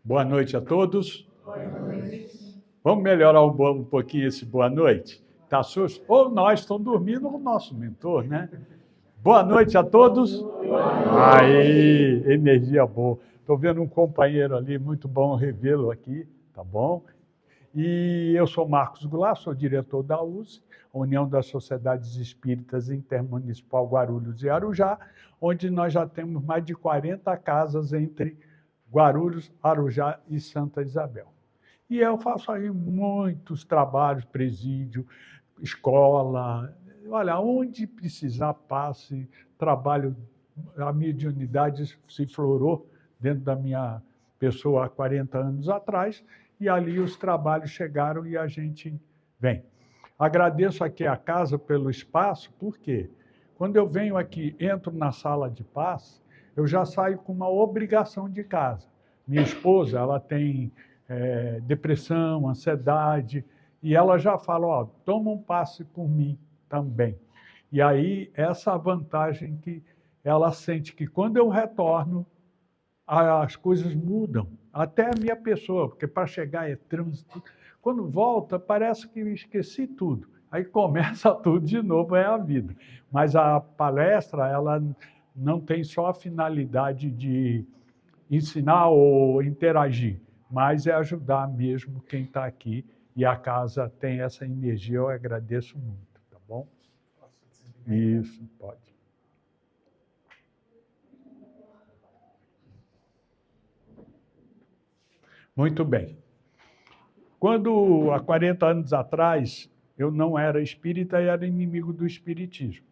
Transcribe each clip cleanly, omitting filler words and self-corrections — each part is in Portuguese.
Boa noite a todos. Boa noite. Vamos melhorar um pouquinho esse boa noite? Tá susto? Ou nós estamos dormindo, ou o nosso mentor, né? Boa noite a todos. Aí, energia boa. Estou vendo um companheiro ali, muito bom revê-lo aqui, tá bom? E eu sou Marcos Goulart, sou diretor da USE, União das Sociedades Espíritas Intermunicipal Guarulhos e Arujá, onde nós já temos mais de 40 casas entre Guarulhos, Arujá e Santa Isabel. E eu faço aí muitos trabalhos, presídio, escola, olha, onde precisar passe, trabalho, a mediunidade se florou dentro da minha pessoa há 40 anos atrás, e ali os trabalhos chegaram e a gente vem. Agradeço aqui a casa pelo espaço, porque quando eu venho aqui, entro na sala de passe, eu já saio com uma obrigação de casa. Minha esposa, ela tem depressão, ansiedade, e ela já fala, ó, toma um passe por mim também. E aí, essa vantagem que ela sente que quando eu retorno, as coisas mudam, até a minha pessoa, porque para chegar é trânsito. Quando volta, parece que eu esqueci tudo. Aí começa tudo de novo, é a vida. Mas a palestra, ela não tem só a finalidade de ensinar ou interagir, mas é ajudar mesmo quem está aqui. E a casa tem essa energia, eu agradeço muito, tá bom? Isso, pode. Muito bem. Quando, há 40 anos atrás, eu não era espírita e era inimigo do espiritismo.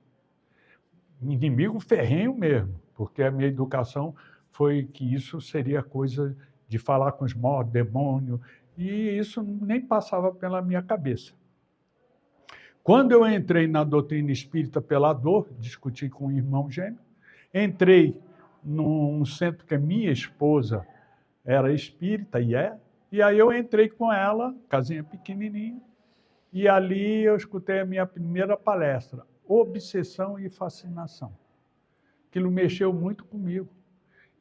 Inimigo ferrenho mesmo, porque a minha educação foi que isso seria coisa de falar com os mortos, demônio, e isso nem passava pela minha cabeça. Quando eu entrei na doutrina espírita pela dor, discuti com um irmão gêmeo, entrei num centro que a minha esposa era espírita e aí eu entrei com ela, casinha pequenininha, e ali eu escutei a minha primeira palestra, Obsessão e Fascinação. Aquilo mexeu muito comigo.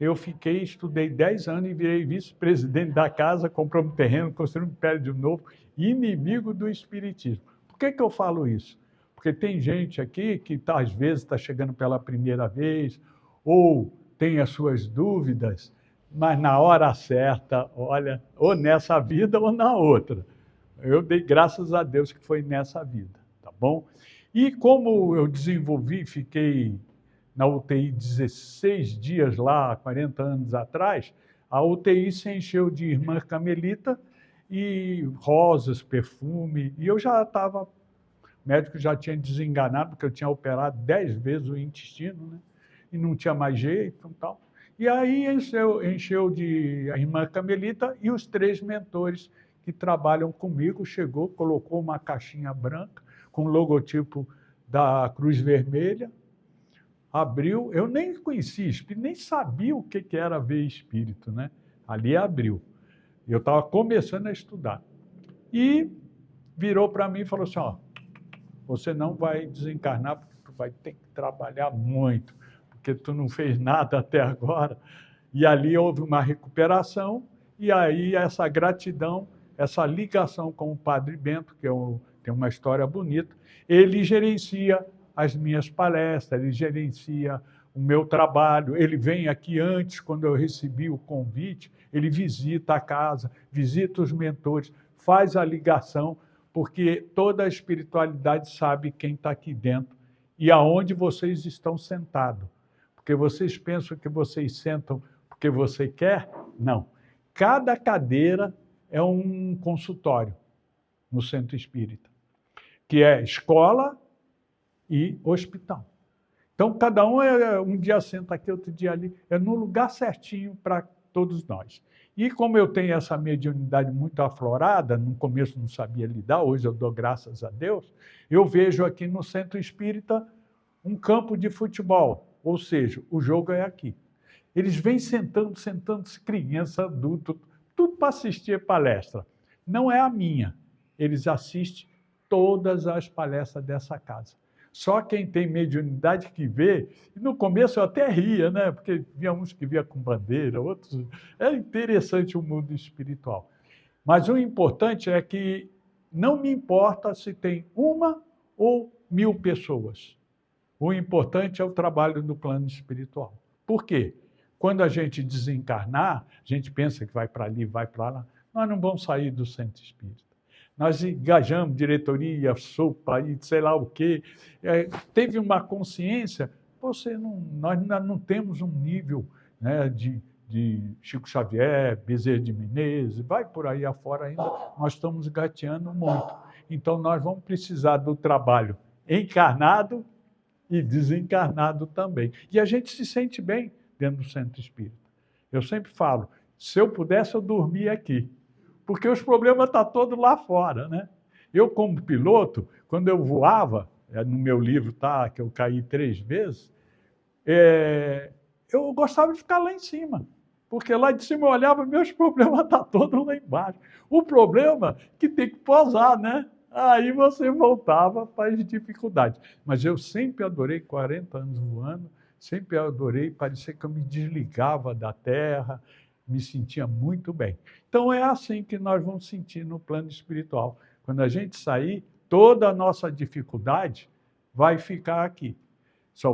Eu estudei 10 anos e virei vice-presidente da casa, comprei um terreno, construí um prédio novo, inimigo do espiritismo. Por que eu falo isso? Porque tem gente aqui que às vezes está chegando pela primeira vez, ou tem as suas dúvidas, mas na hora certa, olha, ou nessa vida ou na outra. Eu dei graças a Deus que foi nessa vida, tá bom? E como eu desenvolvi, fiquei na UTI 16 dias lá, 40 anos atrás, a UTI se encheu de irmã Carmelita e rosas, perfume, e eu já estava, o médico já tinha desenganado, porque eu tinha operado 10 vezes o intestino, né? E não tinha mais jeito e tal. E aí encheu de a irmã Carmelita e os 3 mentores que trabalham comigo, chegou, colocou uma caixinha branca com o logotipo da Cruz Vermelha, abriu, eu nem conhecia espírito, nem sabia o que era ver espírito, né? Ali abriu. Eu estava começando a estudar. E virou para mim e falou assim, ó, você não vai desencarnar porque tu vai ter que trabalhar muito, porque tu não fez nada até agora. E ali houve uma recuperação, e aí essa gratidão, essa ligação com o Padre Bento, que tem uma história bonita, ele gerencia as minhas palestras, ele gerencia o meu trabalho, ele vem aqui antes, quando eu recebi o convite, ele visita a casa, visita os mentores, faz a ligação, porque toda a espiritualidade sabe quem está aqui dentro e aonde vocês estão sentados. Porque vocês pensam que vocês sentam porque você quer? Não. Cada cadeira é um consultório no centro espírita, que é escola e hospital. Então, cada um dia senta aqui, outro dia ali, é no lugar certinho para todos nós. E como eu tenho essa mediunidade muito aflorada, no começo não sabia lidar, hoje eu dou graças a Deus, eu vejo aqui no centro espírita um campo de futebol, ou seja, o jogo é aqui. Eles vêm sentando, criança, adulto, tudo para assistir a palestra. Não é a minha, eles assistem todas as palestras dessa casa. Só quem tem mediunidade que vê, e no começo eu até ria, né? Porque havia uns que via com bandeira, outros... É interessante o mundo espiritual. Mas o importante é que não me importa se tem 1 ou 1000 pessoas. O importante é o trabalho do plano espiritual. Por quê? Quando a gente desencarnar, a gente pensa que vai para ali, vai para lá, nós não vamos sair do centro espírita. Nós engajamos diretoria, sopa, e sei lá o quê. Teve uma consciência, nós ainda não temos um nível, né, de Chico Xavier, Bezerra de Menezes, vai por aí afora ainda, nós estamos gateando muito. Então, nós vamos precisar do trabalho encarnado e desencarnado também. E a gente se sente bem dentro do centro espírita. Eu sempre falo, se eu pudesse, eu dormia aqui, porque os problemas estão todos lá fora, né? Eu, como piloto, quando eu voava, no meu livro tá, que eu caí 3 vezes, eu gostava de ficar lá em cima, porque lá de cima eu olhava, meus problemas estão todos lá embaixo. O problema é que tem que pousar, né? Aí você voltava para as dificuldades. Mas eu sempre adorei, 40 anos voando, sempre adorei, parecia que eu me desligava da terra, me sentia muito bem. Então é assim que nós vamos sentir no plano espiritual. Quando a gente sair, toda a nossa dificuldade vai ficar aqui. Só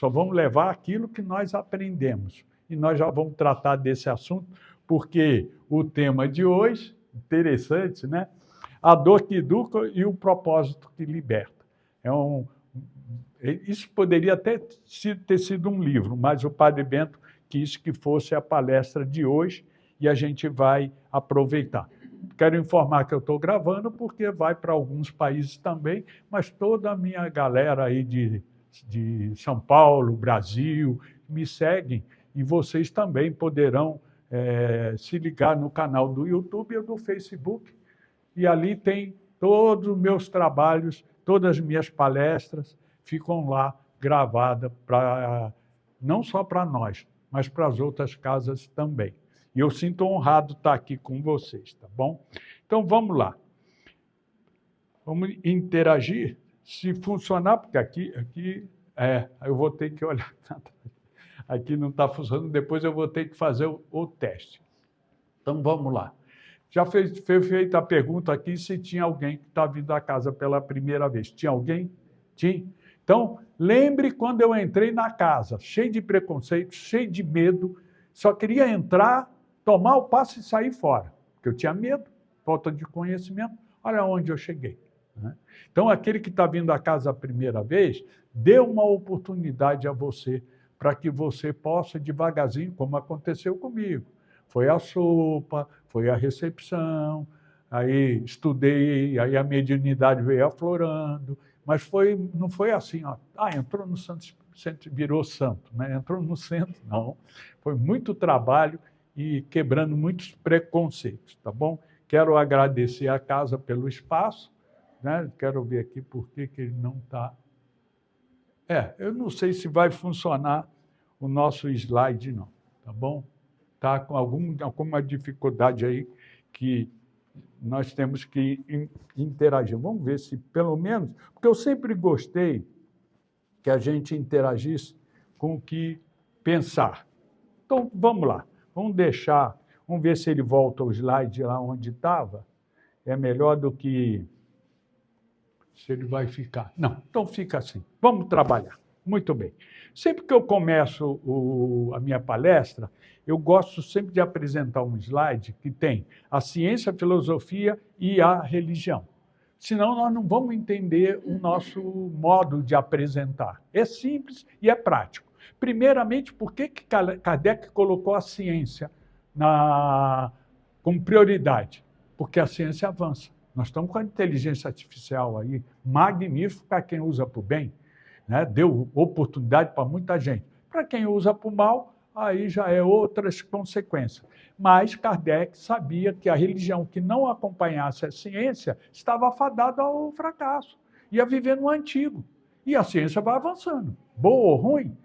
vamos levar aquilo que nós aprendemos. E nós já vamos tratar desse assunto, porque o tema de hoje, interessante, né? A dor que educa e o propósito que liberta. Isso poderia até ter sido um livro, mas o Padre Bento quis que fosse a palestra de hoje e a gente vai aproveitar. Quero informar que eu estou gravando porque vai para alguns países também, mas toda a minha galera aí de São Paulo, Brasil, me seguem e vocês também poderão se ligar no canal do YouTube ou do Facebook e ali tem todos os meus trabalhos, todas as minhas palestras ficam lá gravadas não só para nós, mas para as outras casas também. E eu sinto honrado estar aqui com vocês, tá bom? Então, vamos lá. Vamos interagir. Se funcionar, porque aqui eu vou ter que olhar. Aqui não está funcionando, depois eu vou ter que fazer o teste. Então, vamos lá. Já foi feita a pergunta aqui se tinha alguém que está vindo à casa pela primeira vez. Tinha alguém? Tinha. Então, lembre quando eu entrei na casa, cheio de preconceito, cheio de medo, só queria entrar, tomar o passe e sair fora, porque eu tinha medo, falta de conhecimento. Olha onde eu cheguei. Né? Então, aquele que está vindo à casa a primeira vez, dê uma oportunidade a você, para que você possa devagarzinho, como aconteceu comigo. Foi a sopa, foi a recepção, aí estudei, aí a mediunidade veio aflorando, mas não foi assim, ó, entrou no centro, virou santo, né? Entrou no centro, não. Foi muito trabalho e quebrando muitos preconceitos, tá bom? Quero agradecer à casa pelo espaço, né? Quero ver aqui por que ele não está... eu não sei se vai funcionar o nosso slide, não, tá bom? Está com alguma dificuldade aí que nós temos que interagir. Vamos ver se, pelo menos... Porque eu sempre gostei que a gente interagisse com o que pensar. Então, vamos lá. Vamos ver se ele volta ao slide lá onde estava. É melhor do que se ele vai ficar. Não, então fica assim. Vamos trabalhar. Muito bem. Sempre que eu começo a minha palestra, eu gosto sempre de apresentar um slide que tem a ciência, a filosofia e a religião. Senão, nós não vamos entender o nosso modo de apresentar. É simples e é prático. Primeiramente, por que Kardec colocou a ciência como prioridade? Porque a ciência avança. Nós estamos com a inteligência artificial aí, magnífico para quem usa para o bem, né? Deu oportunidade para muita gente. Para quem usa para o mal, aí já é outras consequências. Mas Kardec sabia que a religião que não acompanhasse a ciência estava fadada ao fracasso, ia viver no antigo. E a ciência vai avançando, boa ou ruim,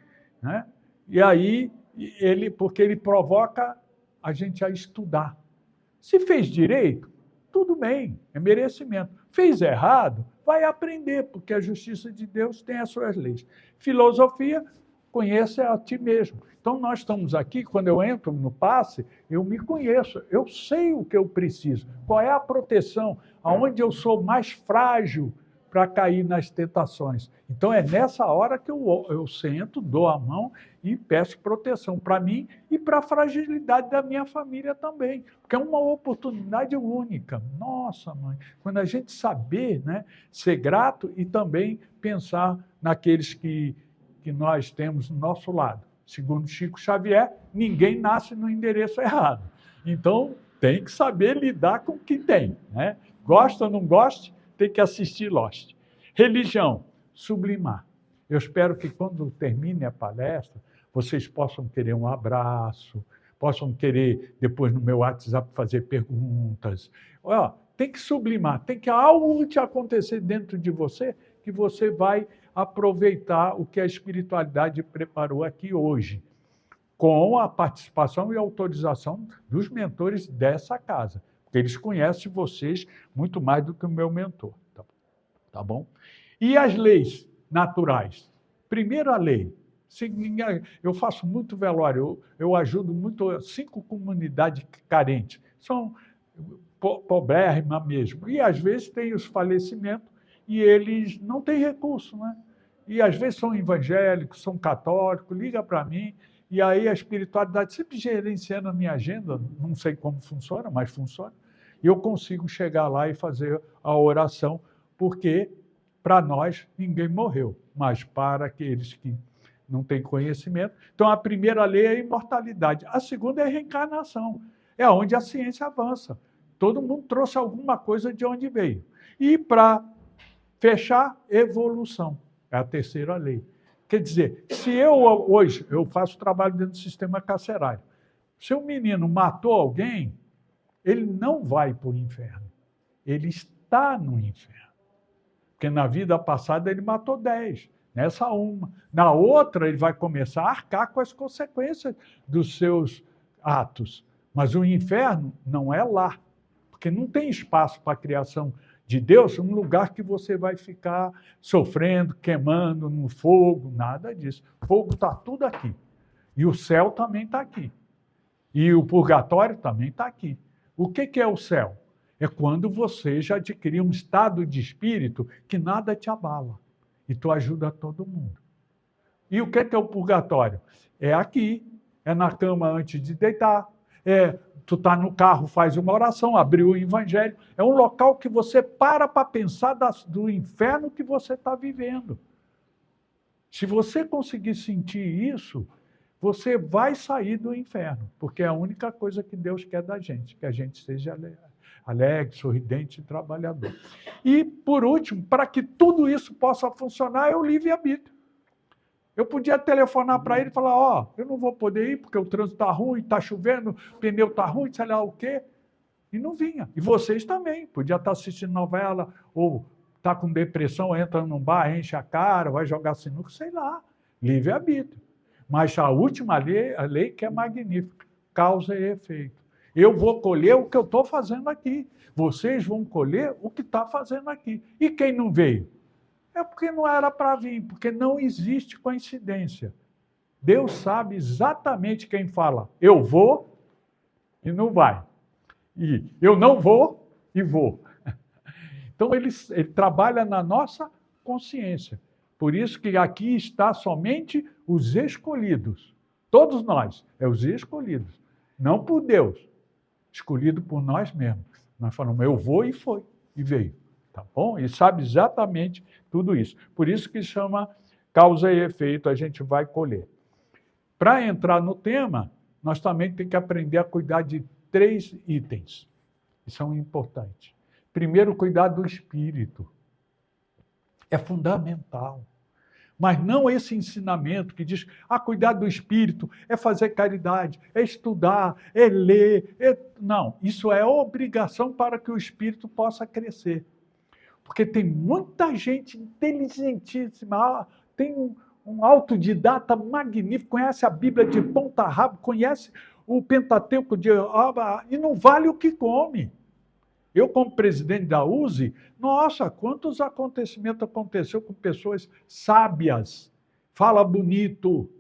né? E aí, porque ele provoca a gente a estudar. Se fez direito, tudo bem, é merecimento. Fez errado, vai aprender, porque a justiça de Deus tem as suas leis. Filosofia, conheça a ti mesmo. Então, nós estamos aqui, quando eu entro no passe, eu me conheço, eu sei o que eu preciso, qual é a proteção, aonde eu sou mais frágil para cair nas tentações. Então, é nessa hora que eu sento, dou a mão e peço proteção para mim e para a fragilidade da minha família também, porque é uma oportunidade única. Nossa, mãe, quando a gente saber, né, ser grato e também pensar naqueles que nós temos do nosso lado. Segundo Chico Xavier, ninguém nasce no endereço errado. Então, tem que saber lidar com o que tem, né? Gosta ou não gosta, tem que assistir Lost. Religião, sublimar. Eu espero que quando termine a palestra, vocês possam querer um abraço, possam querer, depois no meu WhatsApp, fazer perguntas. Tem que sublimar, tem que algo te acontecer dentro de você que você vai aproveitar o que a espiritualidade preparou aqui hoje, com a participação e autorização dos mentores dessa casa, porque eles conhecem vocês muito mais do que o meu mentor, tá bom? E as leis naturais? Primeira lei, eu faço muito velório, eu ajudo muito 5 comunidades carentes, são pobrérrimas mesmo, e às vezes tem os falecimentos, e eles não têm recurso, né? E às vezes são evangélicos, são católicos, liga para mim, e aí a espiritualidade sempre gerenciando a minha agenda, não sei como funciona, mas funciona, e eu consigo chegar lá e fazer a oração, porque para nós ninguém morreu, mas para aqueles que não têm conhecimento. Então a primeira lei é a imortalidade, a segunda é a reencarnação, é onde a ciência avança. Todo mundo trouxe alguma coisa de onde veio. E para fechar, evolução. É a terceira lei. Quer dizer, se hoje eu faço trabalho dentro do sistema carcerário, se um menino matou alguém, ele não vai para o inferno. Ele está no inferno. Porque na vida passada ele matou 10, nessa uma. Na outra, ele vai começar a arcar com as consequências dos seus atos. Mas o inferno não é lá, porque não tem espaço para a criação de Deus, um lugar que você vai ficar sofrendo, queimando no fogo, nada disso. O fogo está tudo aqui. E o céu também está aqui. E o purgatório também está aqui. O que é o céu? É quando você já adquiriu um estado de espírito que nada te abala. E tu ajuda todo mundo. E o que é o purgatório? É aqui, é na cama antes de deitar, tu está no carro, faz uma oração, abriu o evangelho. É um local que você para pensar do inferno que você está vivendo. Se você conseguir sentir isso, você vai sair do inferno, porque é a única coisa que Deus quer da gente, que a gente seja alegre, sorridente e trabalhador. E, por último, para que tudo isso possa funcionar, é o livre-arbítrio. Eu podia telefonar para ele e falar, eu não vou poder ir porque o trânsito está ruim, está chovendo, o pneu está ruim, sei lá o quê. E não vinha. E vocês também. Podia estar assistindo novela ou está com depressão, entra num bar, enche a cara, vai jogar sinuca, sei lá. Livre-arbítrio. Mas a última lei, a lei que é magnífica, causa e efeito. Eu vou colher o que eu estou fazendo aqui. Vocês vão colher o que está fazendo aqui. E quem não veio? É porque não era para vir, porque não existe coincidência. Deus sabe exatamente quem fala, eu vou e não vai. E eu não vou e vou. Então, ele trabalha na nossa consciência. Por isso que aqui está somente os escolhidos. Todos nós, os escolhidos. Não por Deus, escolhido por nós mesmos. Nós falamos, eu vou e foi, e veio. Tá bom? E sabe exatamente tudo isso. Por isso que chama causa e efeito, a gente vai colher. Para entrar no tema, nós também temos que aprender a cuidar de 3 itens, que são importantes. Primeiro, cuidar do espírito. É fundamental. Mas não esse ensinamento que diz, cuidar do espírito é fazer caridade, é estudar, é ler. Não, isso é obrigação para que o espírito possa crescer. Porque tem muita gente inteligentíssima, tem um autodidata magnífico, conhece a Bíblia de ponta a rabo, conhece o Pentateuco e não vale o que come. Eu, como presidente da USE, nossa, quantos acontecimentos aconteceu com pessoas sábias, fala bonito,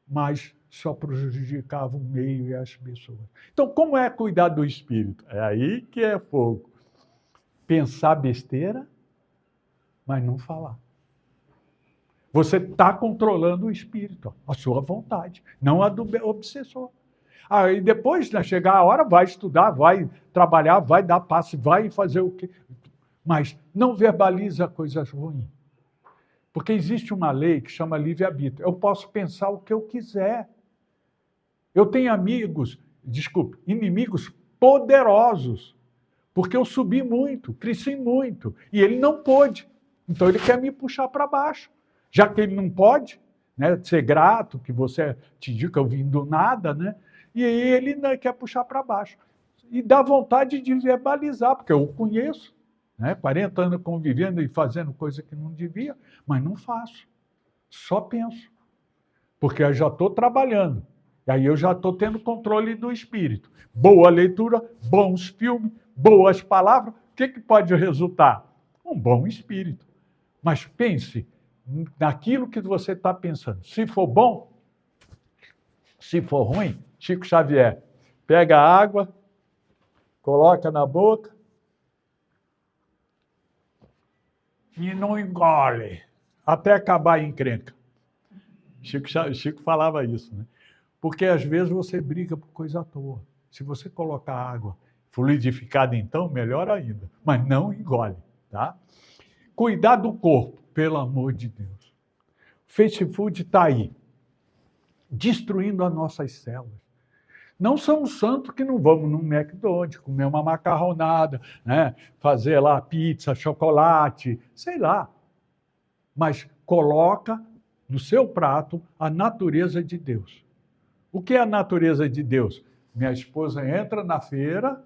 mas só prejudicava o meio e as pessoas. Então, como é cuidar do espírito? É aí que é fogo. Pensar besteira, mas não falar. Você está controlando o espírito, a sua vontade, não a do obsessor. Aí depois, né, chegar a hora, vai estudar, vai trabalhar, vai dar passe, vai fazer o quê? Mas não verbaliza coisas ruins. Porque existe uma lei que chama livre-arbítrio. Eu posso pensar o que eu quiser. Eu tenho inimigos poderosos, porque eu subi muito, cresci muito, e ele não pôde. Então ele quer me puxar para baixo. Já que ele não pode, né, ser grato, que você te diga que eu vim do nada, né? E aí ele quer puxar para baixo. E dá vontade de verbalizar, porque eu o conheço, né? 40 anos convivendo e fazendo coisa que não devia, mas não faço. Só penso. Porque eu já estou trabalhando. E aí eu já estou tendo controle do espírito. Boa leitura, bons filmes, boas palavras. O que pode resultar? Um bom espírito. Mas pense naquilo que você está pensando. Se for bom, se for ruim, Chico Xavier, pega a água, coloca na boca e não engole, até acabar a encrenca. Chico falava isso, né? Porque às vezes você briga por coisa à toa. Se você colocar água fluidificada, então, melhor ainda. Mas não engole, tá? Cuidar do corpo, pelo amor de Deus. O fast food está aí, destruindo as nossas células. Não somos santos que não vamos num McDonald's, comer uma macarronada, né? Fazer lá pizza, chocolate, sei lá. Mas coloca no seu prato a natureza de Deus. O que é a natureza de Deus? Minha esposa entra na feira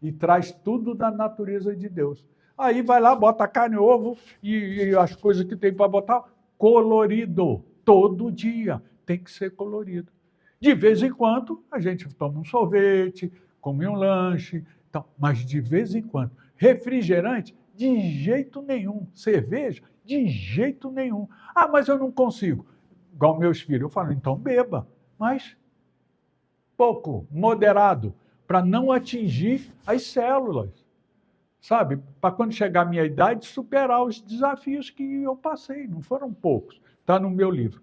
e traz tudo da natureza de Deus. Aí vai lá, bota carne, ovo e as coisas que tem para botar, colorido. Todo dia tem que ser colorido. De vez em quando, a gente toma um sorvete, come um lanche, então, mas de vez em quando. Refrigerante, de jeito nenhum. Cerveja, de jeito nenhum. Ah, mas eu não consigo. Igual meus filhos, eu falo, então beba, mas pouco, moderado, para não atingir as células. Sabe? Para quando chegar a minha idade, superar os desafios que eu passei. Não foram poucos. Está no meu livro.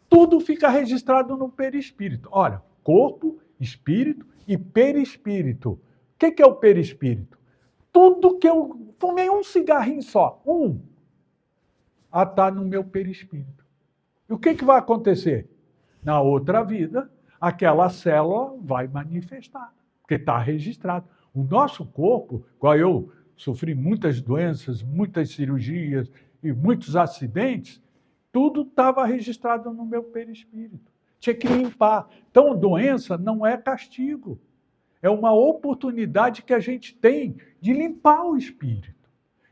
Tudo fica registrado no perispírito. Olha, corpo, espírito e perispírito. O que é o perispírito? Tudo que eu fumei um cigarrinho só, está no meu perispírito. E o que vai acontecer? Na outra vida, aquela célula vai manifestar, porque está registrado. O nosso corpo, igual eu sofri muitas doenças, muitas cirurgias e muitos acidentes, tudo estava registrado no meu perispírito. Tinha que limpar. Então, doença não é castigo. É uma oportunidade que a gente tem de limpar o espírito.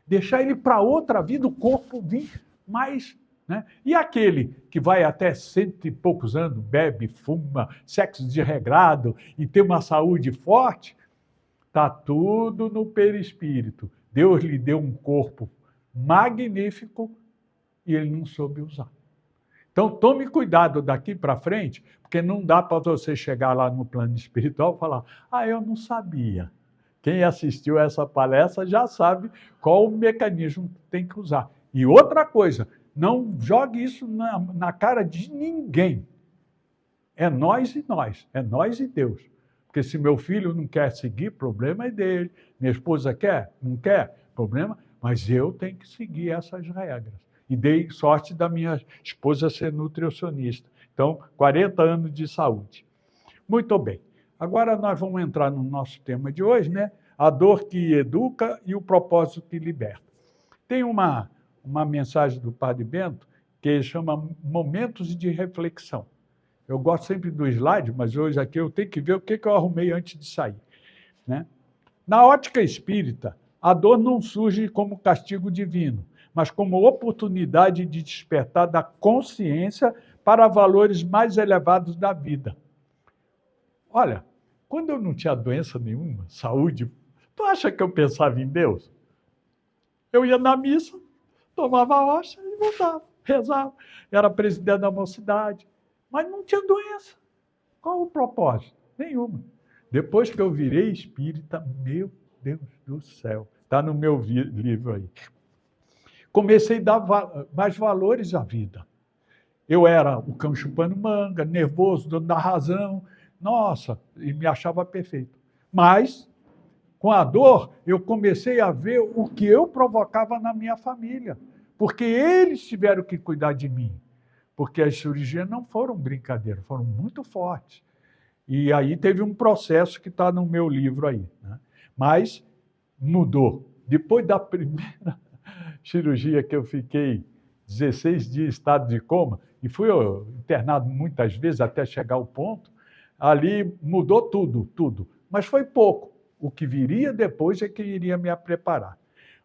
Deixar ele para outra vida, o corpo vir mais... Né? E aquele que vai até 100 e poucos anos, bebe, fuma, sexo desregrado e tem uma saúde forte, está tudo no perispírito. Deus lhe deu um corpo magnífico e ele não soube usar. Então, tome cuidado daqui para frente, porque não dá para você chegar lá no plano espiritual e falar, eu não sabia. Quem assistiu a essa palestra já sabe qual o mecanismo que tem que usar. E outra coisa, não jogue isso na cara de ninguém. É nós e nós, é nós e Deus. Porque se meu filho não quer seguir, problema é dele. Minha esposa quer? Não quer? Problema, mas eu tenho que seguir essas regras. E dei sorte da minha esposa ser nutricionista. Então, 40 anos de saúde. Muito bem. Agora nós vamos entrar no nosso tema de hoje, né? A dor que educa e o propósito que liberta. Tem uma mensagem do Padre Bento que chama Momentos de Reflexão. Eu gosto sempre do slide, mas hoje aqui eu tenho que ver o que eu arrumei antes de sair. Né? Na ótica espírita, a dor não surge como castigo divino, mas como oportunidade de despertar da consciência para valores mais elevados da vida. Olha, quando eu não tinha doença nenhuma, saúde Tu acha que eu pensava em Deus? Eu ia na missa, tomava a hóstia e voltava, rezava. Era presidente da mocidade, mas não tinha doença. Qual o propósito? Nenhuma. Depois que eu virei espírita, meu Deus do céu, está no meu livro aí. Comecei a dar mais valores à vida. Eu era o cão chupando manga, nervoso, dono da razão, nossa, e me achava perfeito. Mas, com a dor, eu comecei a ver o que eu provocava na minha família, porque eles tiveram que cuidar de mim, porque as cirurgias não foram brincadeira, foram muito fortes. E aí teve um processo que está no meu livro aí, né? Mas mudou. Depois da primeira cirurgia que eu fiquei 16 dias em estado de coma, e fui internado muitas vezes até chegar ao ponto, ali mudou tudo, tudo. Mas foi pouco. O que viria depois é que iria me preparar.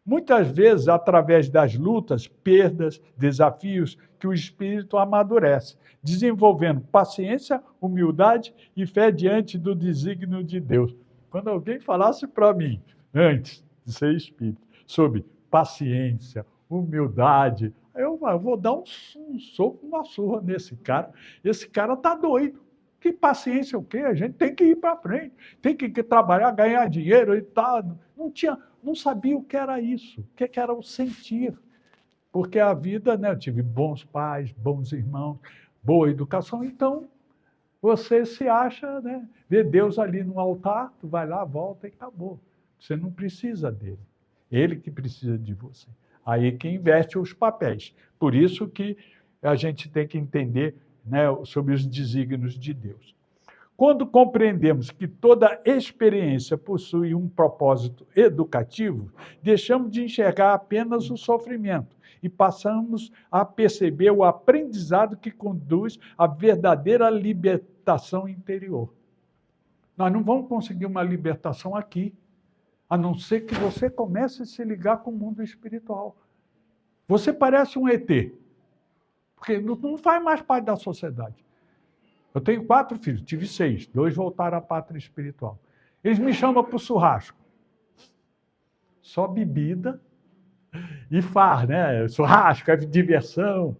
Muitas vezes, através das lutas, perdas, desafios, que o espírito amadurece, desenvolvendo paciência, humildade e fé diante do desígnio de Deus. Quando alguém falasse para mim, antes de ser espírito, sobre paciência, humildade, eu vou dar um soco, uma surra nesse cara. Esse cara está doido. Que paciência o quê? A gente tem que ir para frente, tem que trabalhar, ganhar dinheiro e tal. Não sabia o que era isso, o que era o sentir. Porque a vida, né, eu tive bons pais, bons irmãos, boa educação, então você se acha, né, vê Deus ali no altar, tu vai lá, volta e acabou. Você não precisa dele, ele que precisa de você. Aí que inverte os papéis. Por isso que a gente tem que entender, né, sobre os desígnios de Deus. Quando compreendemos que toda experiência possui um propósito educativo, deixamos de enxergar apenas o sofrimento e passamos a perceber o aprendizado que conduz à verdadeira libertação interior. Nós não vamos conseguir uma libertação aqui, a não ser que você comece a se ligar com o mundo espiritual. Você parece um ET, porque não faz mais parte da sociedade. Eu tenho 4 filhos, tive 6, 2 voltaram à pátria espiritual. Eles me chamam para o churrasco. Só bebida e farra, né? Churrasco, é diversão.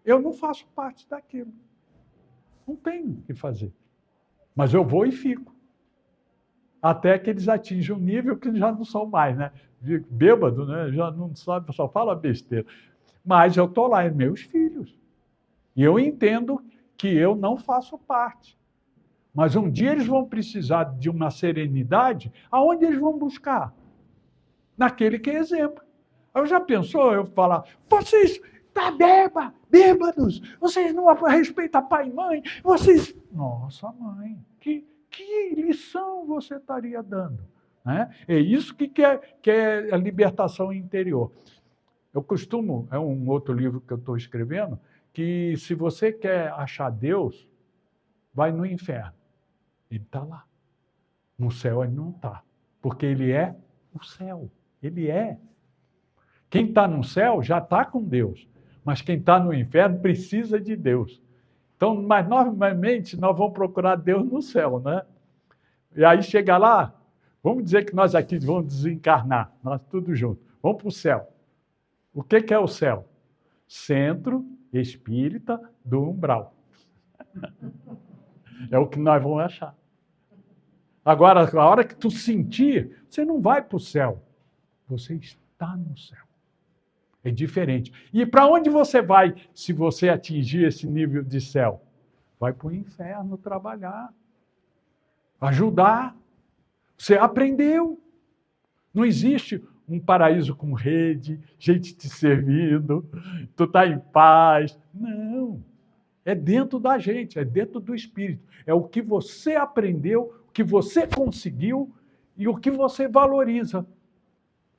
Eu não faço parte daquilo. Não tenho o que fazer. Mas eu vou e fico. Até que eles atinjam um nível que já não são mais, né? Bêbado, né? Já não sabe, só fala besteira. Mas eu estou lá, meus filhos. E eu entendo que eu não faço parte. Mas um dia eles vão precisar de uma serenidade, aonde eles vão buscar? Naquele que é exemplo. Eu já pensou eu falar, vocês estão bêbados, vocês não respeitam pai e mãe, vocês... Nossa, mãe, que lição você estaria dando? Né? É isso que é a libertação interior. Eu costumo, é um outro livro que eu estou escrevendo, que se você quer achar Deus, vai no inferno. Ele está lá. No céu ele não está. Porque ele é o céu. Ele é. Quem está no céu já está com Deus. Mas quem está no inferno precisa de Deus. Então, mas normalmente nós vamos procurar Deus no céu, né? E aí chega lá, vamos dizer que nós aqui vamos desencarnar, nós tudo junto. Vamos para o céu. O que é o céu? Centro espírita do umbral. É o que nós vamos achar. Agora, a hora que tu sentir, você não vai para o céu. Você está no céu. É diferente. E para onde você vai se você atingir esse nível de céu? Vai para o inferno trabalhar. Ajudar. Você aprendeu. Não existe um paraíso com rede, gente te servindo, tu está em paz. Não. É dentro da gente, é dentro do espírito. É o que você aprendeu, o que você conseguiu e o que você valoriza.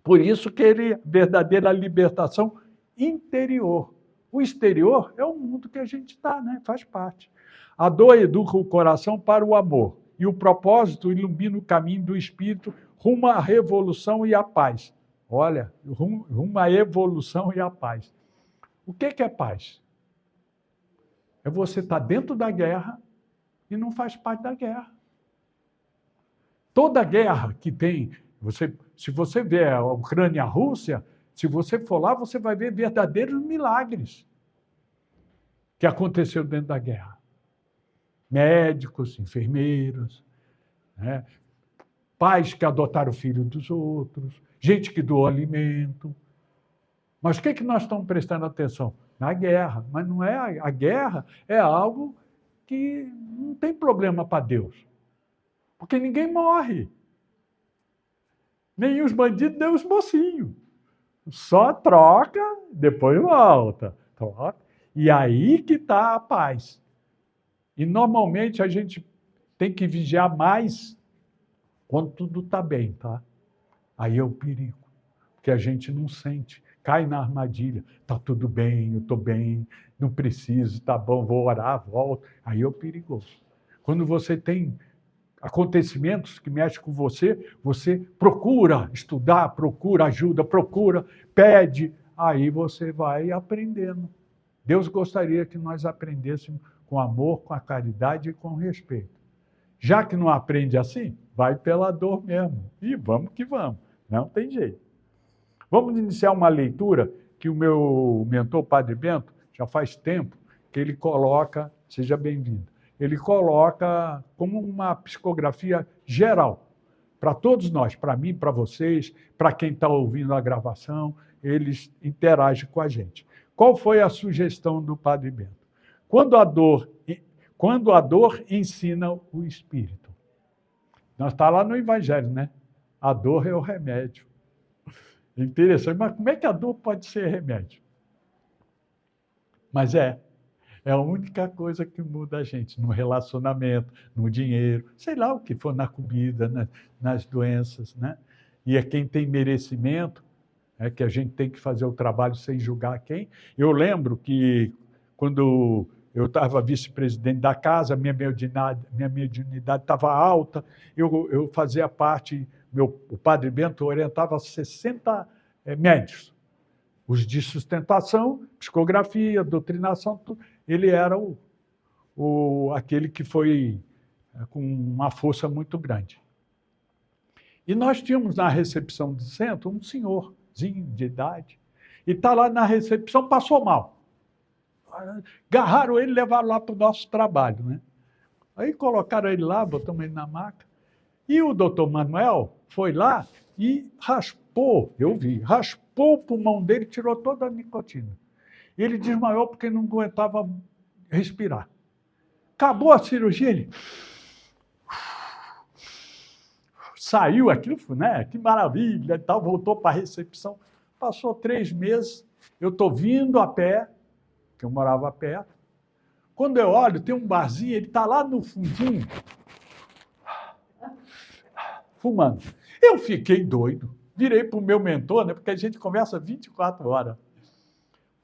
Por isso que ele é verdadeira libertação interior. O exterior é o mundo que a gente está, né? Faz parte. A dor educa o coração para o amor e o propósito ilumina o caminho do espírito rumo à revolução e à paz. Olha, rumo à evolução e à paz. O que é paz? É você estar dentro da guerra e não faz parte da guerra. Toda guerra que tem, se você vê a Ucrânia e a Rússia, se você for lá, você vai ver verdadeiros milagres que aconteceu dentro da guerra. Médicos, enfermeiros, né? Pais que adotaram o filho dos outros, gente que doou alimento. Mas o que nós estamos prestando atenção? Na guerra. Mas não é a guerra, é algo que não tem problema para Deus. Porque ninguém morre. Nem os bandidos, nem os mocinhos. Só troca, depois volta. Troca. E aí que está a paz. E normalmente a gente tem que vigiar mais quando tudo está bem, tá? Aí é o perigo, porque a gente não sente, cai na armadilha. Está tudo bem, eu estou bem, não preciso, está bom, vou orar, volto. Aí é o perigoso. Quando você tem acontecimentos que mexem com você, você procura estudar, procura ajuda, procura, pede, aí você vai aprendendo. Deus gostaria que nós aprendêssemos com amor, com a caridade e com respeito. Já que não aprende assim, vai pela dor mesmo. E vamos que vamos. Não tem jeito. Vamos iniciar uma leitura que o meu mentor, Padre Bento, já faz tempo que ele coloca, seja bem-vindo, ele coloca como uma psicografia geral, para todos nós, para mim, para vocês, para quem está ouvindo a gravação, eles interagem com a gente. Qual foi a sugestão do Padre Bento? Quando a dor ensina o espírito. Nós está lá no Evangelho, né? A dor é o remédio. Interessante, mas como é que a dor pode ser remédio? Mas é a única coisa que muda a gente no relacionamento, no dinheiro, sei lá o que for, na comida, nas doenças, né? E é quem tem merecimento, é que a gente tem que fazer o trabalho sem julgar quem. Eu lembro que quando eu estava vice-presidente da casa, minha mediunidade estava alta, eu fazia parte, o Padre Bento orientava 60 médios, os de sustentação, psicografia, doutrinação, tudo. Ele era aquele que foi com uma força muito grande. E nós tínhamos na recepção do centro um senhorzinho de idade, e está lá na recepção, passou mal. Agarraram ele e levaram lá para o nosso trabalho, né? Aí colocaram ele lá, botamos ele na maca. E o doutor Manuel foi lá e raspou, eu vi, raspou o pulmão dele, tirou toda a nicotina. E ele desmaiou porque não aguentava respirar. Acabou a cirurgia, ele saiu aquilo, né? Que maravilha e tal, voltou para a recepção. Passou 3 meses, eu estou vindo a pé, que eu morava perto. Quando eu olho, tem um barzinho, ele está lá no fundinho, fumando. Eu fiquei doido. Virei para o meu mentor, né, porque a gente conversa 24 horas.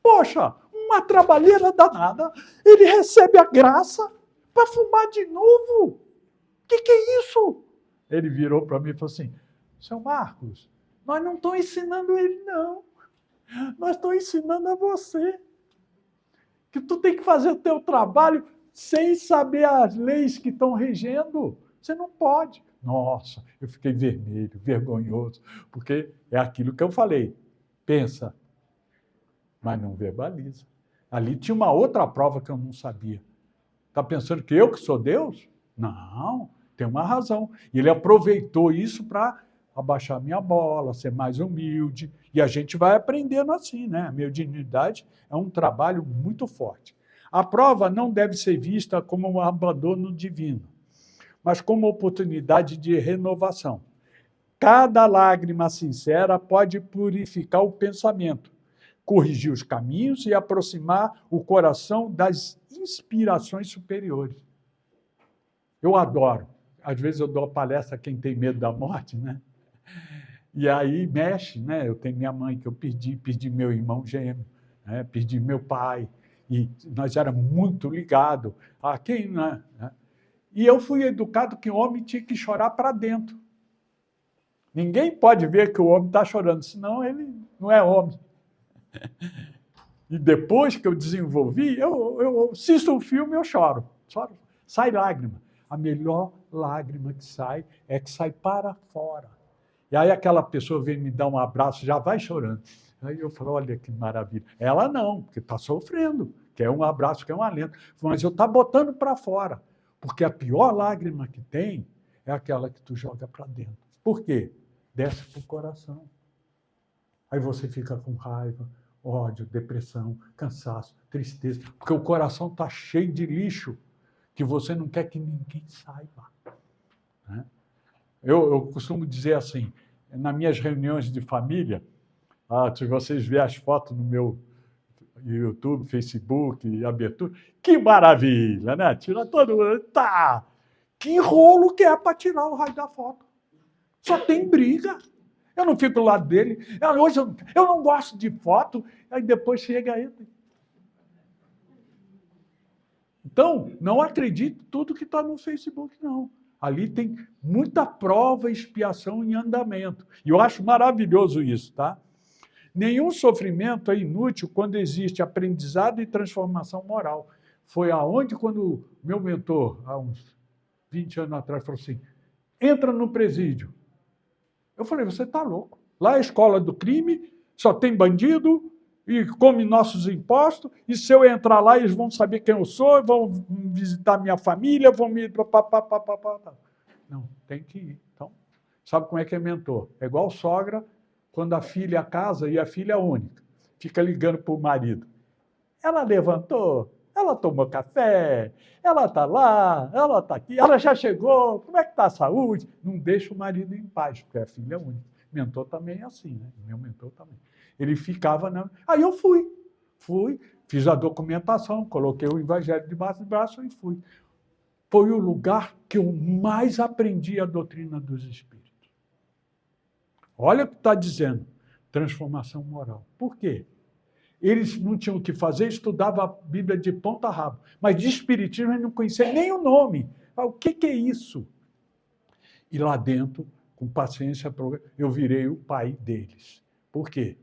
Poxa, uma trabalheira danada, ele recebe a graça para fumar de novo. O que é isso? Ele virou para mim e falou assim, seu Marcos, nós não estamos ensinando ele, não. Nós estamos ensinando a você. Que tu tem que fazer o teu trabalho sem saber as leis que estão regendo. Você não pode. Nossa, eu fiquei vermelho, vergonhoso, porque é aquilo que eu falei. Pensa, mas não verbaliza. Ali tinha uma outra prova que eu não sabia. Está pensando que eu que sou Deus? Não, tem uma razão. E ele aproveitou isso para abaixar minha bola, ser mais humilde, e a gente vai aprendendo assim, né? A mediunidade é um trabalho muito forte. A prova não deve ser vista como um abandono divino, mas como oportunidade de renovação. Cada lágrima sincera pode purificar o pensamento, corrigir os caminhos e aproximar o coração das inspirações superiores. Eu adoro. Às vezes eu dou palestra a quem tem medo da morte, né? E aí mexe, né? Eu tenho minha mãe que eu perdi meu irmão gêmeo, né? Perdi meu pai, e nós éramos muito ligados a quem, né? E eu fui educado que o homem tinha que chorar para dentro. Ninguém pode ver que o homem está chorando, senão ele não é homem. E depois que eu desenvolvi, eu assisto um filme e eu choro. Sai lágrima. A melhor lágrima que sai para fora. E aí aquela pessoa vem me dar um abraço, já vai chorando. Aí eu falo, olha que maravilha. Ela não, porque está sofrendo, quer um abraço, quer um alento. Mas eu estou botando para fora, porque a pior lágrima que tem é aquela que tu joga para dentro. Por quê? Desce para o coração. Aí você fica com raiva, ódio, depressão, cansaço, tristeza, porque o coração está cheio de lixo que você não quer que ninguém saiba. Né? Eu costumo dizer assim, nas minhas reuniões de família, se vocês verem as fotos no meu YouTube, Facebook e abertura, que maravilha, né? Tira todo mundo. Tá! Que rolo que é para tirar o raio da foto? Só tem briga. Eu não fico do lado dele. Hoje eu não gosto de foto, aí depois chega ele. Então, não acredite em tudo que está no Facebook, não. Ali tem muita prova e expiação em andamento. E eu acho maravilhoso isso, tá? Nenhum sofrimento é inútil quando existe aprendizado e transformação moral. Foi aonde, quando meu mentor, há uns 20 anos atrás, falou assim, entra no presídio. Eu falei, você está louco. Lá é a escola do crime, só tem bandido e come nossos impostos, e se eu entrar lá, eles vão saber quem eu sou, vão visitar minha família, vão me... Não, tem que ir. Então, sabe como é que é mentor? É igual sogra, quando a filha casa, e a filha é única, fica ligando para o marido. Ela levantou, ela tomou café, ela está lá, ela está aqui, ela já chegou, como é que está a saúde? Não deixa o marido em paz, porque a filha é única. Mentor também é assim, né? Meu mentor também. Ele ficava... Aí eu fui, fiz a documentação, coloquei o evangelho debaixo do braço e fui. Foi o lugar que eu mais aprendi a doutrina dos espíritos. Olha o que está dizendo, transformação moral. Por quê? Eles não tinham o que fazer, estudavam a Bíblia de ponta a rabo. Mas de espiritismo eles não conheciam nem o nome. O que é isso? E lá dentro, com paciência, eu virei o pai deles. Por quê?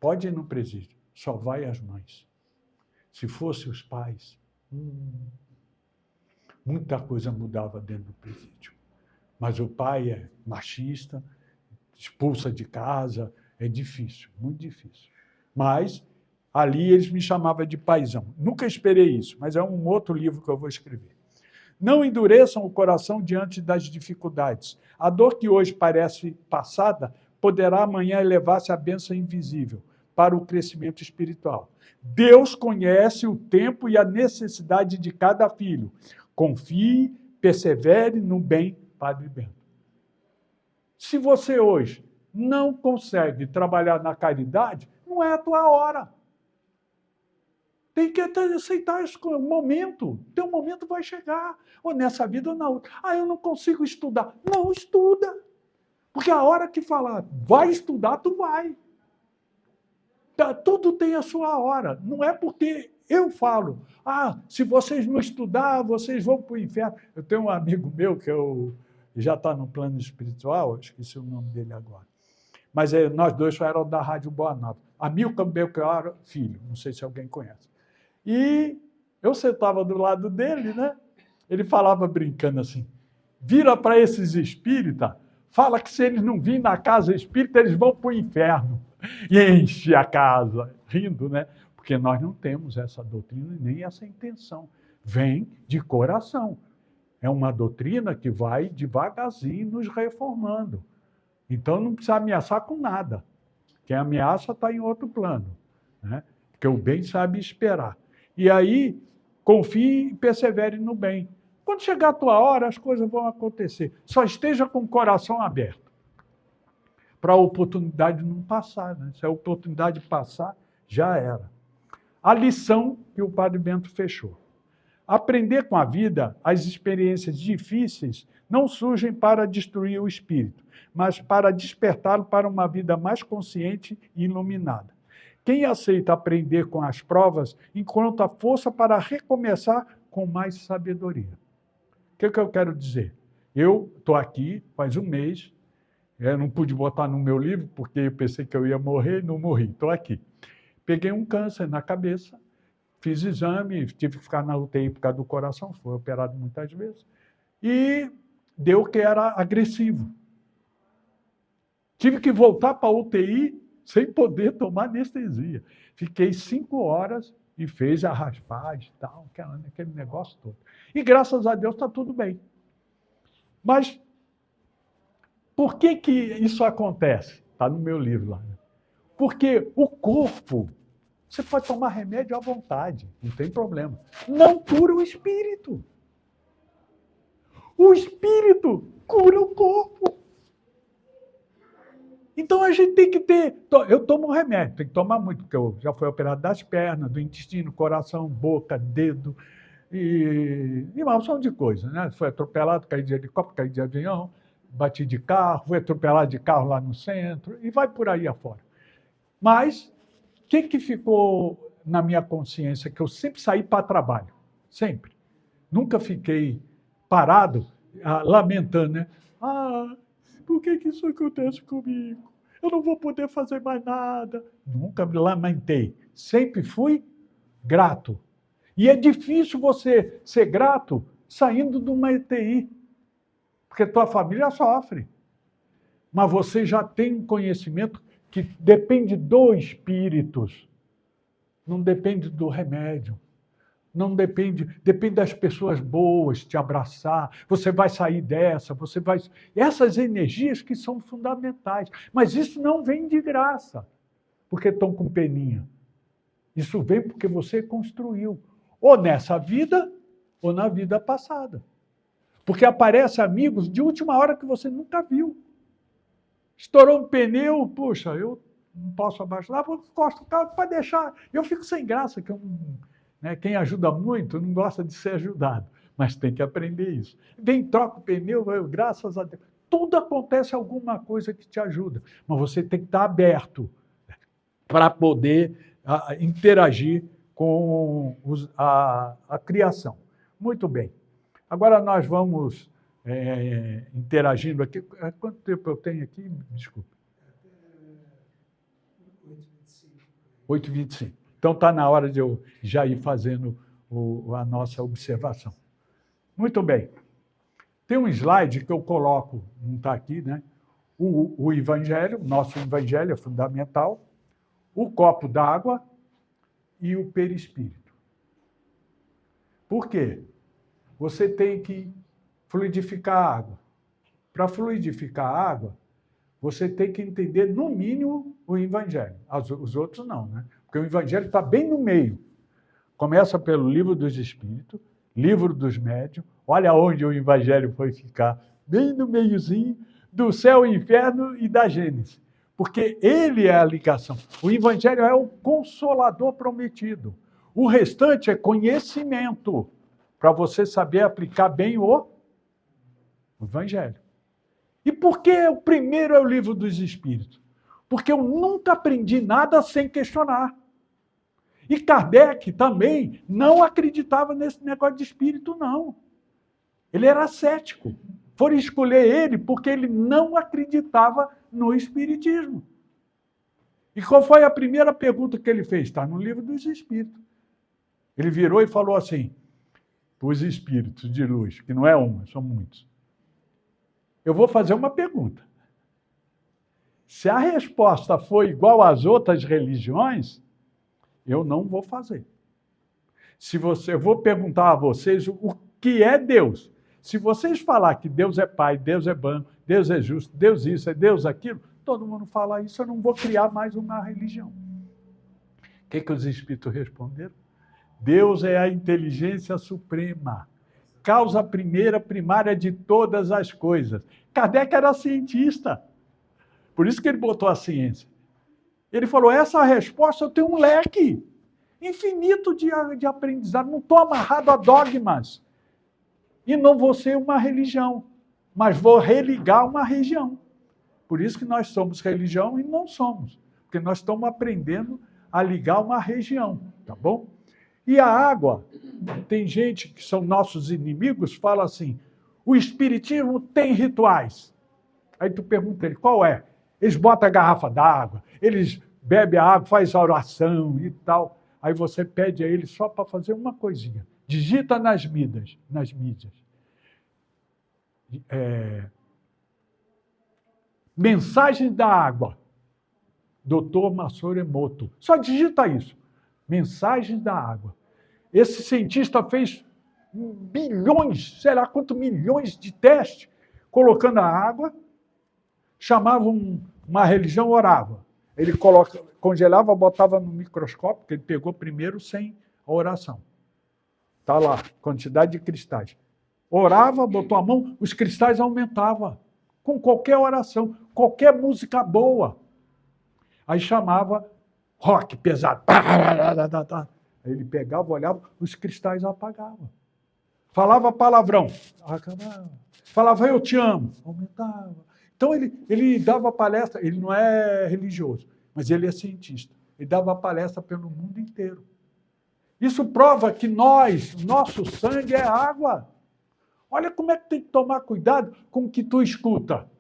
Pode ir no presídio, só vai as mães. Se fossem os pais, muita coisa mudava dentro do presídio. Mas o pai é machista, expulsa de casa, é difícil, muito difícil. Mas ali eles me chamavam de paizão. Nunca esperei isso, mas é um outro livro que eu vou escrever. Não endureçam o coração diante das dificuldades. A dor que hoje parece passada poderá amanhã elevar-se à bênção invisível para o crescimento espiritual. Deus conhece o tempo e a necessidade de cada filho. Confie, persevere no bem, Padre Bento. Se você hoje não consegue trabalhar na caridade, não é a tua hora. Tem que aceitar o momento. Teu momento vai chegar. Ou nessa vida ou na outra. Eu não consigo estudar. Não estuda. Porque a hora que falar, vai estudar, tu vai. Tudo tem a sua hora. Não é porque eu falo, se vocês não estudar, vocês vão para o inferno. Eu tenho um amigo meu que já está no plano espiritual, esqueci o nome dele agora. Mas nós dois só éramos da Rádio Boa Nova. Amilcar Belchior Filho, não sei se alguém conhece. E eu sentava do lado dele, né? Ele falava brincando assim, vira para esses espíritas, fala que se eles não virem na casa espírita, eles vão para o inferno. E enche a casa, rindo, né? Porque nós não temos essa doutrina nem essa intenção. Vem de coração. É uma doutrina que vai devagarzinho nos reformando. Então não precisa ameaçar com nada. Quem ameaça está em outro plano, né? Porque o bem sabe esperar. E aí, confie e persevere no bem. Quando chegar a tua hora, as coisas vão acontecer. Só esteja com o coração aberto. Para a oportunidade não passar, né? Se a oportunidade passar, já era. A lição que o Padre Bento fechou. Aprender com a vida, as experiências difíceis não surgem para destruir o espírito, mas para despertá-lo para uma vida mais consciente e iluminada. Quem aceita aprender com as provas encontra força para recomeçar com mais sabedoria. O que eu quero dizer? Eu estou aqui faz um mês, eu não pude botar no meu livro porque eu pensei que eu ia morrer, não morri, estou aqui. Peguei um câncer na cabeça, fiz exame, tive que ficar na UTI por causa do coração, fui operado muitas vezes. e deu que era agressivo. Tive que voltar para a UTI sem poder tomar anestesia. Fiquei 5 horas e fez a raspagem e tal, aquele negócio todo. E graças a Deus está tudo bem. Mas por que isso acontece? Está no meu livro lá. Porque o corpo, você pode tomar remédio à vontade, não tem problema. Não cura o espírito. O espírito cura o corpo. Então a gente tem que ter. Eu tomo remédio, tem que tomar muito, porque eu já fui operado das pernas, do intestino, coração, boca, dedo e uma opção de coisas, né? Fui atropelado, caí de helicóptero, caí de avião, bati de carro, fui atropelado de carro lá no centro e vai por aí afora. Mas o que ficou na minha consciência? Que eu sempre saí para trabalho, sempre. Nunca fiquei parado, lamentando, né? Por que isso acontece comigo? Eu não vou poder fazer mais nada. Nunca me lamentei. Sempre fui grato. E é difícil você ser grato saindo de uma ETI, porque tua família sofre. Mas você já tem um conhecimento que depende do espírito, não depende do remédio. Não depende das pessoas boas te abraçar, você vai sair dessa, você vai... Essas energias que são fundamentais, mas isso não vem de graça, porque estão com peninha. Isso vem porque você construiu, ou nessa vida, ou na vida passada. Porque aparecem amigos de última hora que você nunca viu. Estourou um pneu, puxa, eu não posso abaixar, vou encosto o carro para deixar. Eu fico sem graça, que eu não... Quem ajuda muito não gosta de ser ajudado, mas tem que aprender isso. Vem, troca o pneu, graças a Deus. Tudo acontece alguma coisa que te ajuda, mas você tem que estar aberto para poder interagir com a criação. Muito bem. Agora nós vamos interagindo aqui. Quanto tempo eu tenho aqui? Desculpe. 8h25. Então, está na hora de eu já ir fazendo a nossa observação. Muito bem. Tem um slide que eu coloco, não está aqui, né? O Evangelho, nosso Evangelho é fundamental, o copo d'água e o perispírito. Por quê? Você tem que fluidificar a água. Para fluidificar a água, você tem que entender, no mínimo, o Evangelho. Os outros não, né? Porque o Evangelho está bem no meio. Começa pelo Livro dos Espíritos, Livro dos Médiuns. Olha onde o Evangelho foi ficar, bem no meiozinho do céu e inferno e da Gênesis. Porque ele é a ligação. O Evangelho é o consolador prometido. O restante é conhecimento, para você saber aplicar bem o Evangelho. E por que o primeiro é o Livro dos Espíritos? Porque eu nunca aprendi nada sem questionar. E Kardec também não acreditava nesse negócio de espírito, não. Ele era cético. Foram escolher ele porque ele não acreditava no espiritismo. E qual foi a primeira pergunta que ele fez? Está no Livro dos Espíritos. Ele virou e falou assim, os espíritos de luz, que não é uma, são muitos. Eu vou fazer uma pergunta. Se a resposta for igual às outras religiões, eu não vou fazer. Eu vou perguntar a vocês o que é Deus. Se vocês falar que Deus é Pai, Deus é bom, Deus é justo, Deus isso, é Deus aquilo, todo mundo fala isso, eu não vou criar mais uma religião. O que os espíritos responderam? Deus é a inteligência suprema, causa primeira, primária de todas as coisas. Kardec era cientista, por isso que ele botou a ciência. Ele falou, essa resposta eu tenho um leque infinito de aprendizado, não estou amarrado a dogmas. E não vou ser uma religião, mas vou religar uma região. Por isso que nós somos religião e não somos, porque nós estamos aprendendo a ligar uma região, tá bom? E a água, tem gente que são nossos inimigos, fala assim, o espiritismo tem rituais. Aí tu pergunta ele, qual é? Eles botam a garrafa d'água, eles bebem a água, fazem a oração e tal. Aí você pede a ele só para fazer uma coisinha. Digita nas mídias. Mensagens da Água, Dr. Masaru Emoto. Só digita isso, Mensagens da Água. Esse cientista fez bilhões, sei lá quantos milhões de testes, colocando a água, chamava uma religião, orava. Ele congelava, botava no microscópio, que ele pegou primeiro sem a oração. Está lá, quantidade de cristais. Orava, botou a mão, os cristais aumentavam. Com qualquer oração, qualquer música boa. Aí chamava rock pesado. Aí ele pegava, olhava, os cristais apagavam. Falava palavrão, acabava. Falava eu te amo, aumentava. Então ele dava palestra, ele não é religioso, mas ele é cientista. Ele dava palestra pelo mundo inteiro. Isso prova que nosso sangue é água. Olha como é que tem que tomar cuidado com o que tu escuta.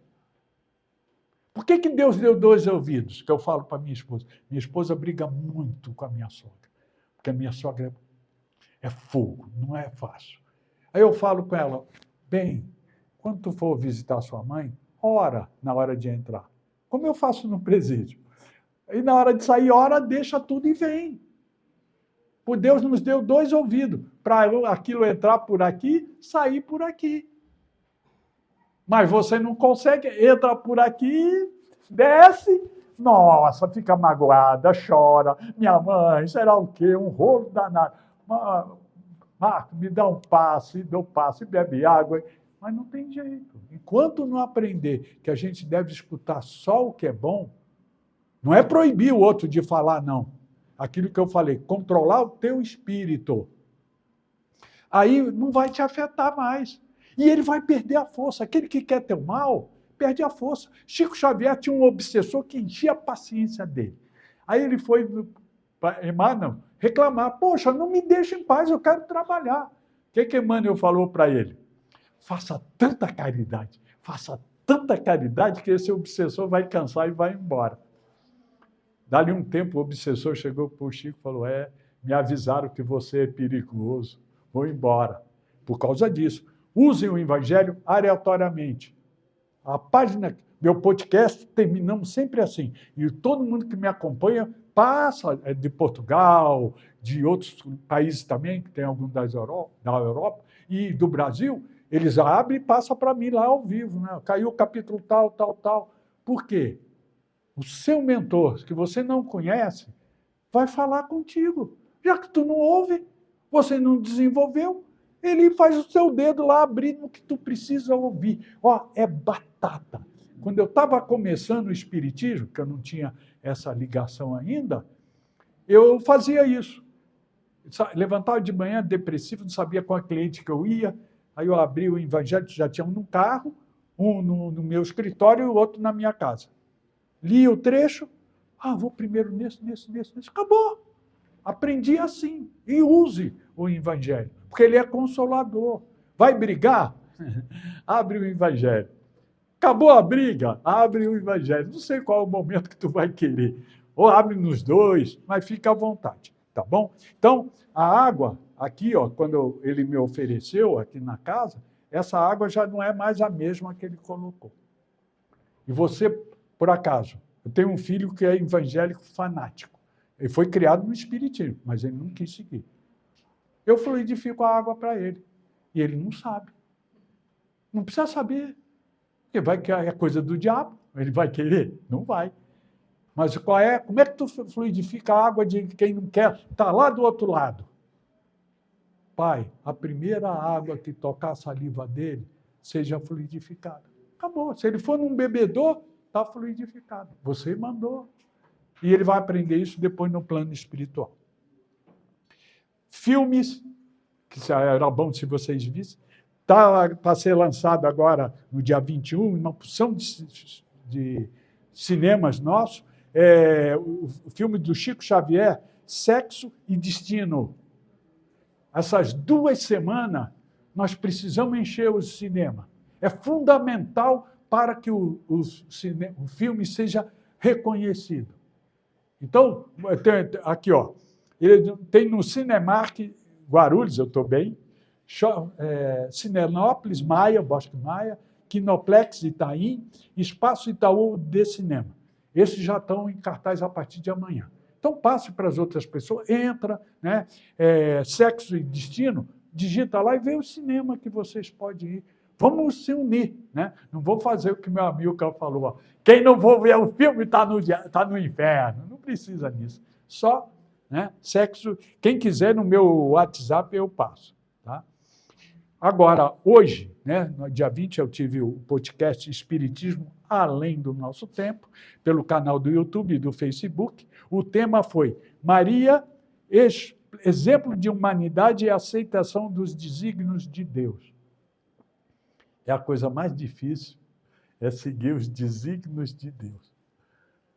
Por que Deus deu 2 ouvidos? Que eu falo para minha esposa. Minha esposa briga muito com a minha sogra. Porque a minha sogra é fogo, não é fácil. Aí eu falo com ela, bem, quando tu for visitar sua mãe, ora na hora de entrar. Como eu faço no presídio. E na hora de sair, ora, deixa tudo e vem. Por Deus nos deu 2 ouvidos, para aquilo entrar por aqui, sair por aqui. Mas você não consegue, entra por aqui, desce, nossa, fica magoada, chora, minha mãe, será o quê? Um rolo danado. Marco, me dá um passe, dou passe, bebe água. Mas não tem jeito. Enquanto não aprender que a gente deve escutar só o que é bom, não é proibir o outro de falar, não. Aquilo que eu falei, controlar o teu espírito. Aí não vai te afetar mais. E ele vai perder a força. Aquele que quer teu mal, perde a força. Chico Xavier tinha um obsessor que enchia a paciência dele. Aí ele foi para Emmanuel reclamar. Poxa, não me deixa em paz, eu quero trabalhar. O que Emmanuel falou para ele? Faça tanta caridade que esse obsessor vai cansar e vai embora. Dali um tempo, o obsessor chegou para o Chico e falou, me avisaram que você é perigoso, vou embora. Por causa disso, usem o Evangelho aleatoriamente. A página, meu podcast, terminamos sempre assim. E todo mundo que me acompanha passa de Portugal, de outros países também, que tem alguns da Europa, e do Brasil, eles abrem e passam para mim lá ao vivo. Né? Caiu o capítulo tal. Por quê? O seu mentor, que você não conhece, vai falar contigo. Já que tu não ouve, você não desenvolveu, ele faz o seu dedo lá abrir no que tu precisa ouvir. É batata. Quando eu estava começando o espiritismo, que eu não tinha essa ligação ainda, eu fazia isso. Levantava de manhã depressivo, não sabia qual cliente que eu ia, aí eu abri o Evangelho, já tinha um no carro, um no meu escritório e o outro na minha casa. Li o trecho, vou primeiro nesse, acabou. Aprendi assim, e use o Evangelho, porque ele é consolador. Vai brigar? Abre o Evangelho. Acabou a briga? Abre o Evangelho. Não sei qual é o momento que tu vai querer. Ou abre nos 2, mas fica à vontade, tá bom? Então, a água, aqui, quando ele me ofereceu aqui na casa, essa água já não é mais a mesma que ele colocou. E você, por acaso, eu tenho um filho que é evangélico fanático. Ele foi criado no espiritismo, mas ele não quis seguir. Eu fluidifico a água para ele. E ele não sabe. Não precisa saber. Porque é coisa do diabo. Ele vai querer? Não vai. Mas como é que tu fluidifica a água de quem não quer? Está lá do outro lado. Pai, a primeira água que tocar a saliva dele, seja fluidificada. Acabou. Se ele for num bebedor, está fluidificado. Você mandou. E ele vai aprender isso depois no plano espiritual. Filmes, que era bom se vocês vissem, está para ser lançado agora no dia 21, uma porção de cinemas nossos, o filme do Chico Xavier, Sexo e Destino. Essas 2 semanas, nós precisamos encher o cinema. É fundamental para que o filme seja reconhecido. Então, aqui, ele tem no Cinemark Guarulhos, eu estou bem, Cinenópolis, Maia, Bosque Maia, Kinoplex Itaim, Espaço Itaú de Cinema. Esses já estão em cartaz a partir de amanhã. Então, passe para as outras pessoas, entra, né? Sexo e Destino, digita lá e vê o cinema que vocês podem ir. Vamos se unir, né? Não vou fazer o que meu amigo falou. Ó. Quem não for ver o filme está no inferno. Não precisa disso. Só, né? Sexo. Quem quiser, no meu WhatsApp eu passo. Tá? Agora, hoje, né, no dia 20, eu tive o podcast Espiritismo Além do Nosso Tempo, pelo canal do YouTube e do Facebook. O tema foi Maria, exemplo de humanidade e aceitação dos desígnios de Deus. É a coisa mais difícil, é seguir os desígnios de Deus.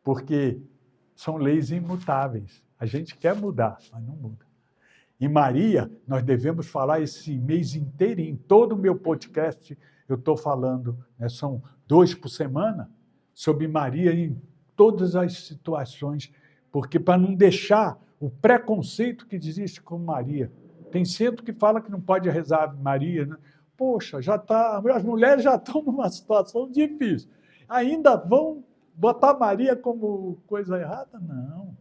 Porque são leis imutáveis. A gente quer mudar, mas não muda. E Maria, nós devemos falar esse mês inteiro, em todo o meu podcast, eu estou falando, né, são 2 por semana, sobre Maria em todas as situações, porque para não deixar o preconceito que existe com Maria. Tem centro que fala que não pode rezar Ave Maria, né? Poxa, as mulheres já estão numa situação difícil. Ainda vão botar Maria como coisa errada? Não.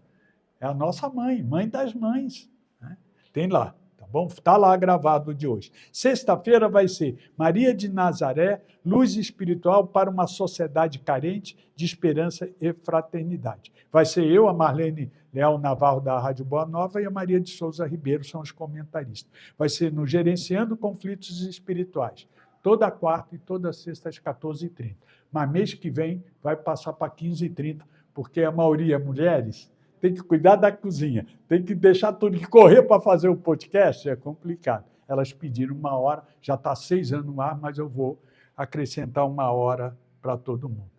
É a nossa mãe, mãe das mães. Né? Tem lá, tá bom? Está lá gravado de hoje. Sexta-feira vai ser Maria de Nazaré, luz espiritual para uma sociedade carente de esperança e fraternidade. Vai ser eu, a Marlene Leal Navarro, da Rádio Boa Nova, e a Maria de Souza Ribeiro, são os comentaristas. Vai ser no Gerenciando Conflitos Espirituais, toda quarta e toda sexta às 14h30. Mas mês que vem vai passar para 15h30, porque a maioria mulheres tem que cuidar da cozinha, tem que deixar tudo que correr para fazer o podcast, é complicado. Elas pediram 1 hora, já está 6 anos no ar, mas eu vou acrescentar 1 hora para todo mundo.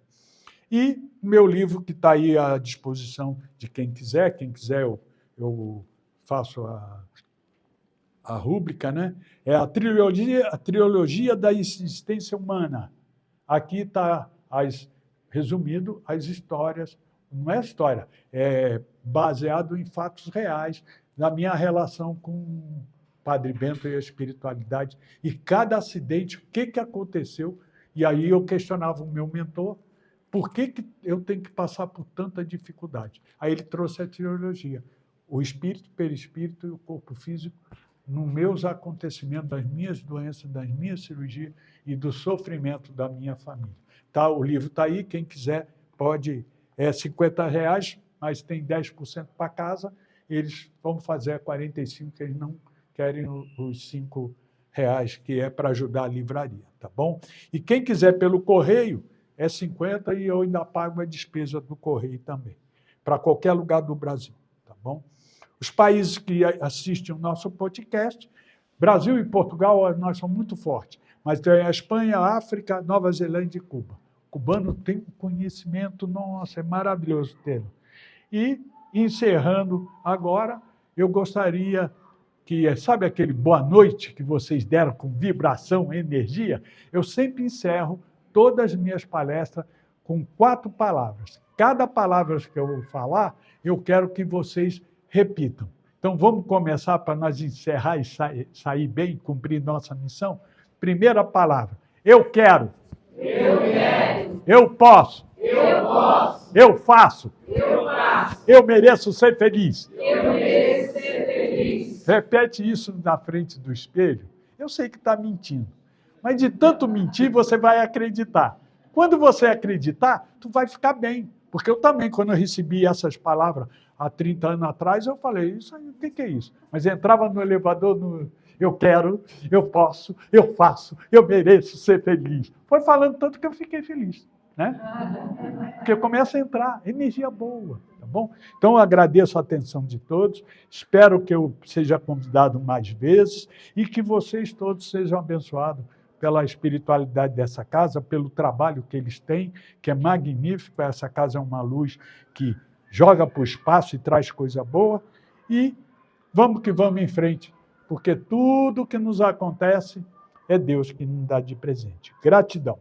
E meu livro, que está aí à disposição de quem quiser eu faço a rúbrica, né? É a trilogia da existência humana. Aqui está, resumido, as histórias, não é história, é baseado em fatos reais, da minha relação com o Padre Bento e a espiritualidade, e cada acidente, o que aconteceu, e aí eu questionava o meu mentor, por que eu tenho que passar por tanta dificuldade? Aí ele trouxe a trilogia, o espírito, perispírito e o corpo físico, nos meus acontecimentos, das minhas doenças, das minhas cirurgias e do sofrimento da minha família. Tá, o livro está aí, quem quiser pode, é R$50, mas tem 10% para casa, eles vão fazer a 45, que eles não querem os R$5, que é para ajudar a livraria, tá bom? E quem quiser pelo correio, é 50 e eu ainda pago a despesa do correio também, para qualquer lugar do Brasil, tá bom? Os países que assistem o nosso podcast, Brasil e Portugal, nós somos muito fortes, mas tem a Espanha, a África, Nova Zelândia e Cuba. O cubano tem um conhecimento, nossa, é maravilhoso tê-lo. E, encerrando agora, eu gostaria que, sabe aquele boa noite que vocês deram com vibração, energia? Eu sempre encerro todas as minhas palestras com 4 palavras. Cada palavra que eu vou falar, eu quero que vocês repitam. Então, vamos começar para nós encerrar e sair bem, cumprir nossa missão? Primeira palavra, eu quero. Eu quero. Eu posso. Eu posso. Eu faço. Eu faço. Eu mereço ser feliz. Eu mereço ser feliz. Repete isso na frente do espelho. Eu sei que está mentindo, mas de tanto mentir, você vai acreditar. Quando você acreditar, tu vai ficar bem. Porque eu também, quando eu recebi essas palavras há 30 anos atrás, eu falei, isso aí, o que é isso? Mas entrava no elevador, eu quero, eu posso, eu faço, eu mereço ser feliz. Foi falando tanto que eu fiquei feliz, né? Porque começa a entrar energia boa, tá bom? Então, eu agradeço a atenção de todos, espero que eu seja convidado mais vezes e que vocês todos sejam abençoados pela espiritualidade dessa casa, pelo trabalho que eles têm, que é magnífico. Essa casa é uma luz que joga para o espaço e traz coisa boa. E vamos que vamos em frente, porque tudo que nos acontece é Deus que nos dá de presente. Gratidão.